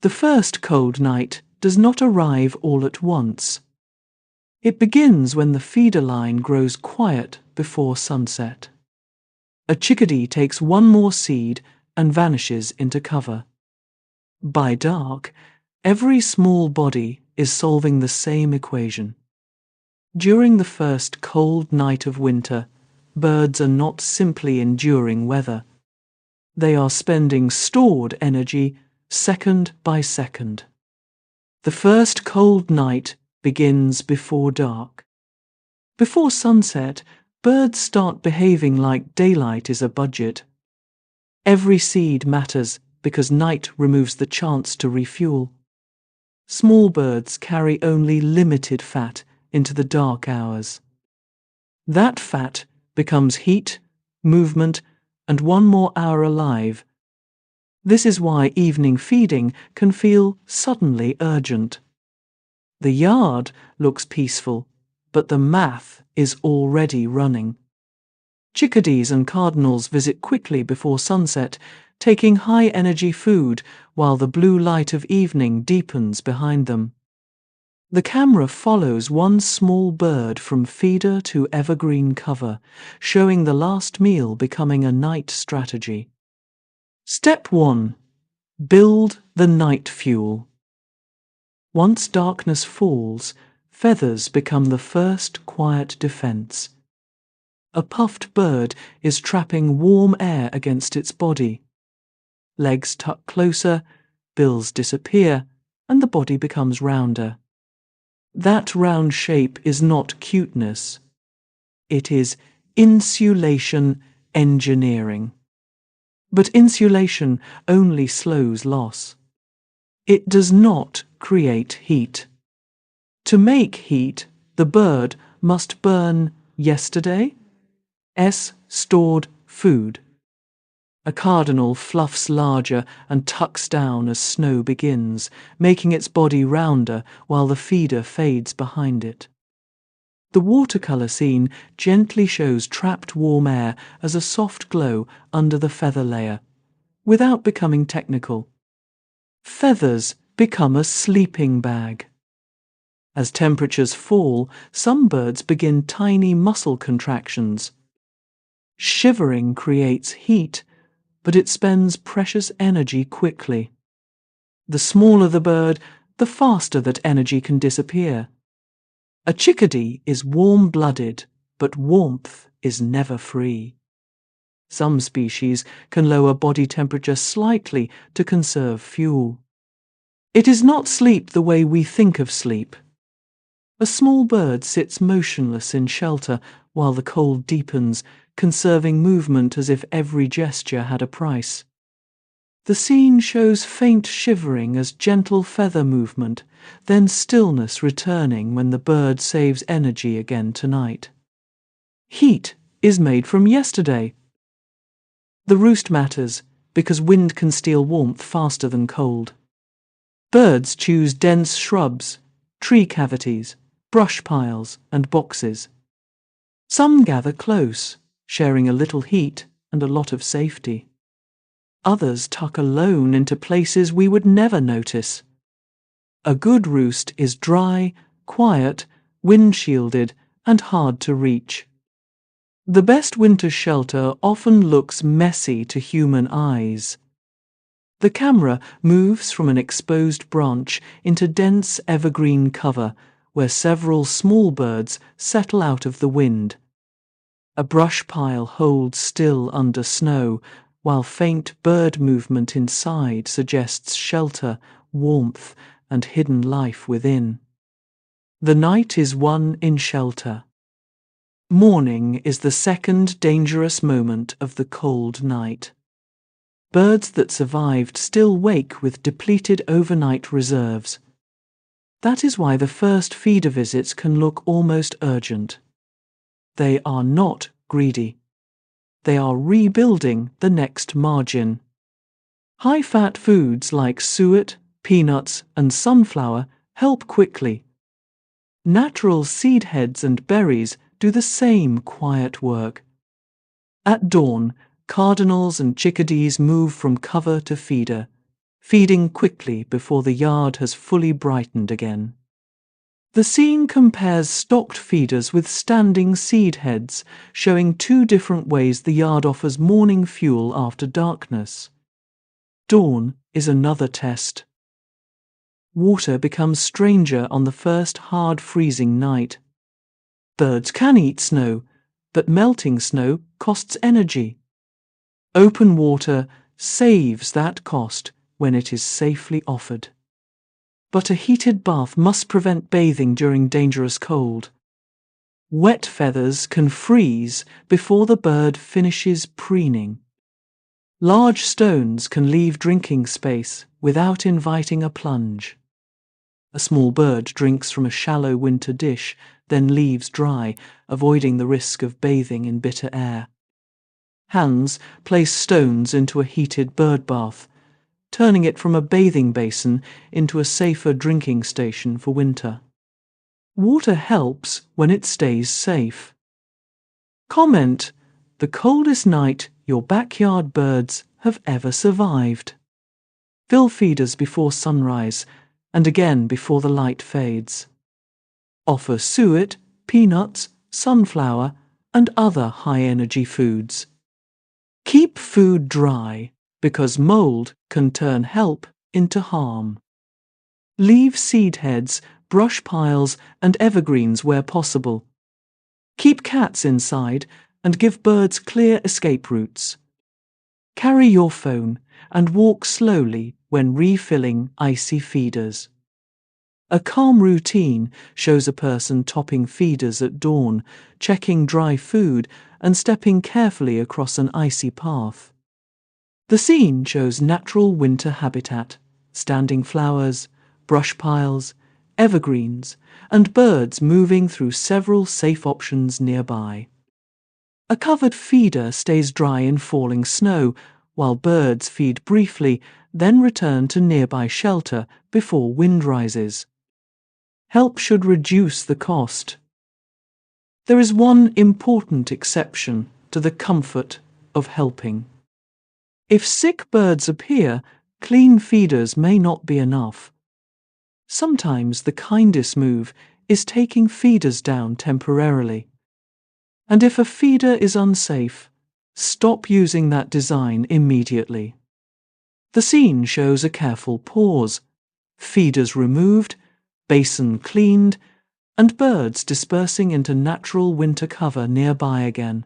The first cold night does not arrive all at once. It begins when the feeder line grows quiet before sunset. A chickadee takes one more seed and vanishes into cover. By dark, every small body is solving the same equation. During the first cold night of winter, birds are not simply enduring weather. They are spending stored energy second by second. The first cold night begins before dark. Before sunset, birds start behaving like daylight is a budget. Every seed matters because night removes the chance to refuel. Small birds carry only limited fat into the dark hours. That fat becomes heat, movement, and one more hour alive. This is why evening feeding can feel suddenly urgent. The yard looks peaceful, but the math is already running. Chickadees and cardinals visit quickly before sunset, taking high-energy food while the blue light of evening deepens behind them. The camera follows one small bird from feeder to evergreen cover, showing the last meal becoming a night strategy. Step 1. Build the night fuel. Once darkness falls, feathers become the first quiet defense. A puffed bird is trapping warm air against its body. Legs tuck closer, bills disappear, and the body becomes rounder. That round shape is not cuteness. It is insulation engineering. But insulation only slows loss. It does not create heat. To make heat, the bird must burn yesterday's stored food. A cardinal fluffs larger and tucks down as snow begins, making its body rounder while the feeder fades behind it. The watercolor scene gently shows trapped warm air as a soft glow under the feather layer, without becoming technical. Feathers become a sleeping bag. As temperatures fall, some birds begin tiny muscle contractions. Shivering creates heat, but it spends precious energy quickly. The smaller the bird, the faster that energy can disappear. A chickadee is warm-blooded, but warmth is never free. Some species can lower body temperature slightly to conserve fuel. It is not sleep the way we think of sleep. A small bird sits motionless in shelter while the cold deepens, conserving movement as if every gesture had a price. The scene shows faint shivering as gentle feather movement, then stillness returning when the bird saves energy again tonight. Heat is made from yesterday. The roost matters because wind can steal warmth faster than cold. Birds choose dense shrubs, tree cavities, brush piles, and boxes. Some gather close, sharing a little heat and a lot of safety. Others tuck alone into places we would never notice. A good roost is dry, quiet, wind-shielded, and hard to reach. The best winter shelter often looks messy to human eyes. The camera moves from an exposed branch into dense evergreen cover, where several small birds settle out of the wind. A brush pile holds still under snow, while faint bird movement inside suggests shelter, warmth, and hidden life within. The night is one in shelter. Morning is the second dangerous moment of the cold night. Birds that survived still wake with depleted overnight reserves. That is why the first feeder visits can look almost urgent. They are not greedy. They are rebuilding the next margin. High-fat foods like suet, peanuts, and sunflower help quickly. Natural seed heads and berries do the same quiet work. At dawn, cardinals and chickadees move from cover to feeder, feeding quickly before the yard has fully brightened again. The scene compares stocked feeders with standing seed heads, showing two different ways the yard offers morning fuel after darkness. Dawn is another test. Water becomes stranger on the first hard freezing night. Birds can eat snow, but melting snow costs energy. Open water saves that cost when it is safely offered. But a heated bath must prevent bathing during dangerous cold. Wet feathers can freeze before the bird finishes preening. Large stones can leave drinking space without inviting a plunge. A small bird drinks from a shallow winter dish, then leaves dry, avoiding the risk of bathing in bitter air. Hands place stones into a heated bird bath, turning it from a bathing basin into a safer drinking station for winter. Water helps when it stays safe. Comment the coldest night your backyard birds have ever survived. Fill feeders before sunrise and again before the light fades. Offer suet, peanuts, sunflower, and other high-energy foods. Keep food dry, because mold can turn help into harm. Leave seed heads, brush piles, and evergreens where possible. Keep cats inside and give birds clear escape routes. Carry your phone and walk slowly when refilling icy feeders. A calm routine shows a person topping feeders at dawn, checking dry food, and stepping carefully across an icy path. The scene shows natural winter habitat, standing flowers, brush piles, evergreens, and birds moving through several safe options nearby. A covered feeder stays dry in falling snow, while birds feed briefly, then return to nearby shelter before wind rises. Help should reduce the cost. There is one important exception to the comfort of helping. If sick birds appear, clean feeders may not be enough. Sometimes the kindest move is taking feeders down temporarily. And if a feeder is unsafe, stop using that design immediately. The scene shows a careful pause, feeders removed, basin cleaned, and birds dispersing into natural winter cover nearby again.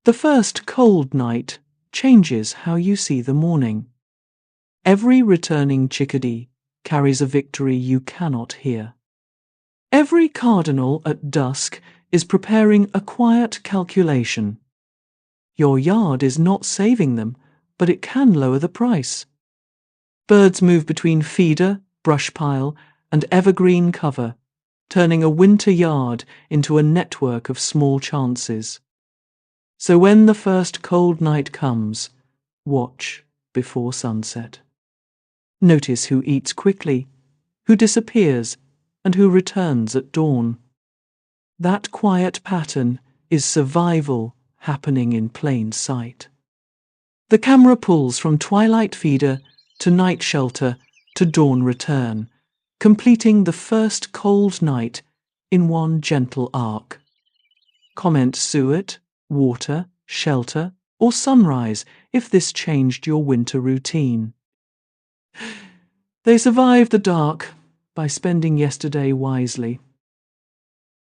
The first cold night changes how you see the morning. Every returning chickadee carries a victory you cannot hear. Every cardinal at dusk is preparing a quiet calculation. Your yard is not saving them, but it can lower the price. Birds move between feeder, brush pile, and evergreen cover, turning a winter yard into a network of small chances. So when the first cold night comes, watch before sunset. Notice who eats quickly, who disappears, and who returns at dawn. That quiet pattern is survival happening in plain sight. The camera pulls from twilight feeder to night shelter to dawn return, completing the first cold night in one gentle arc. Comment suet, water, shelter, or sunrise if this changed your winter routine. They survived the dark by spending yesterday wisely.